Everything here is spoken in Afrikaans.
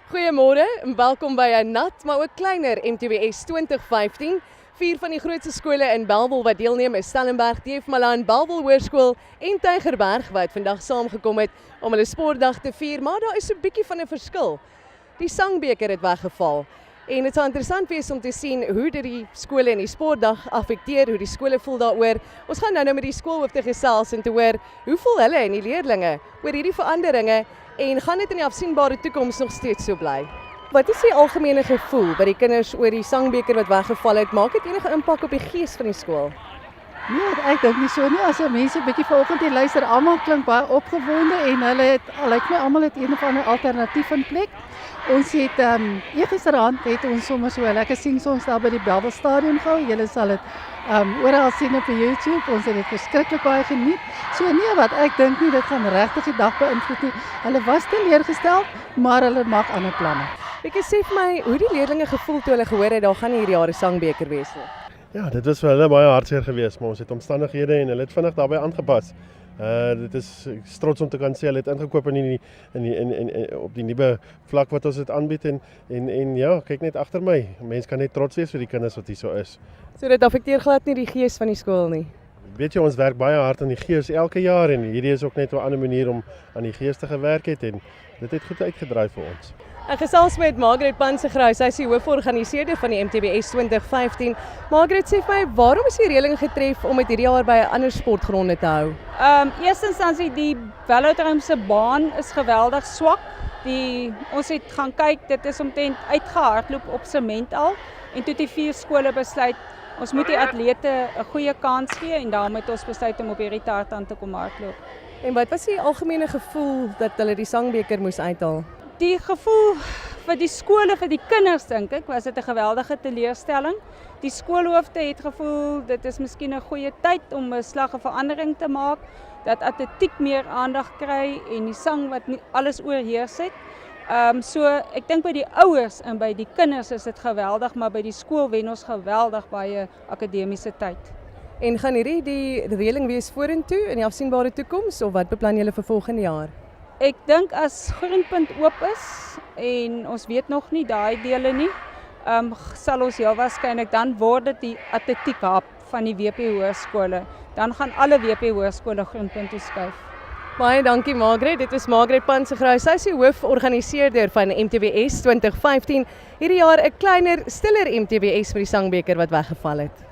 Goeiemôre en welkom by 'n nat maar ook kleiner MTBS 2015. Vier van die grootste skole in Bellville wat deelneem is Stellenberg, D.F. Malan, Bellville Hoërskool en Tygerberg wat vandag saamgekom het om hulle sportdag te vier, maar daar is 'n bietjie van 'n verskil. Die sangbeker het weggeval. En dit sal interessant wees om te sien hoe dit die skole en die sportdag affekteer, hoe die skole voel daaroor. Ons gaan nou met die skoolhoofde gesels en te hoor hoe voel hulle en die leerdlinge oor hierdie veranderinge en gaan dit in die afsienbare toekoms nog steeds so bly? Wat is die algemene gevoel by die kinders oor die sangbeker wat weggeval het? Maak dit enige impak op die gees van die skool? Nee, ek dink nie so nie. As mense 'n bietjie vanoggend hier luister, almal klink baie opgewonde en hulle het, lyk my almal het een of ander alternatief in plek. Ons het gisterand het ons sommer so 'n lekker singsong daar by die Bellville Stadion gehou. Julle sal dit oral sien op YouTube. Ons het dit verskriklik baie geniet. So nee, wat ek dink nie dit gaan regtig die dag beïnvloed nie. Hulle was teleurgestel, maar hulle maak ander planne. Ek sê vir my, hoe die leerdlinge gevoel toe hulle gehoor het daar gaan hierdie jaar 'n sangbeker wees nie. Ja, dit was vir hulle baie hartseer geweest, maar ons het omstandighede en hulle het vinnig daarbey aangepas. Dit is trots om te kan sê hulle het ingekoop op die nuwe vlak wat ons dit aanbied en ja, kyk net agter my. Mense kan net trots wees vir die kinders wat hier so is. So dit affekteer glad nie die gees van die skool nie. Weet jy, ons werk baie hard aan die gees elke jaar en hierdie is ook net 'n ander manier om aan die gees te gewerk het en dit het goed uitgedraai vir ons. Ek gesels met Margaret Pansegrou, sy is die hooforganiseerder van die MTBS 2015. Margaret, sê vir my, waarom is die reëling getref om dit hierdie jaar by 'n ander sportgronde te hou? Eerste instansie, die velodrome se baan is geweldig swak. Ons het gaan kyk, dit is omtrent uitgehardloop op sement al en toe die vier skole besluit ons moet die atlete 'n goeie kans gee en daarom het ons besluit om op hierdie tartan te kom hardloop. En wat was die algemene gevoel dat hulle die sangbeker moes uithaal? Die gevoel vir die skole, vir die kinders dink ek, was dit 'n geweldige teleurstelling. Die skoolhoofde het gevoel dit is miskien 'n goeie tyd om 'n slag 'n verandering te maak, dat atletiek meer aandag kry en die sang wat nie alles oorheers het. So ek dink by die ouers en by die kinders is dit geweldig, maar by die skool wen ons geweldig baie akademiese tyd. En gaan hierdie die reëling wees vorentoe in die afsienbare toekoms of wat beplan julle vir volgende jaar? Ek dink as Groenpunt oop is en ons weet nog nie daai dele nie, sal ons heel waarskynlik dan word dit die atletiek hub van die WP hoërskole. Dan gaan alle WP hoërskole Groenpunt toe skuif. Baie dankie Margaret, dit was Margaret Pansegrou. Sy is die hooforganiseerder van MTBS 2015. Hierdie jaar 'n kleiner, stiller MTBS vir die sangbeker wat weggeval het.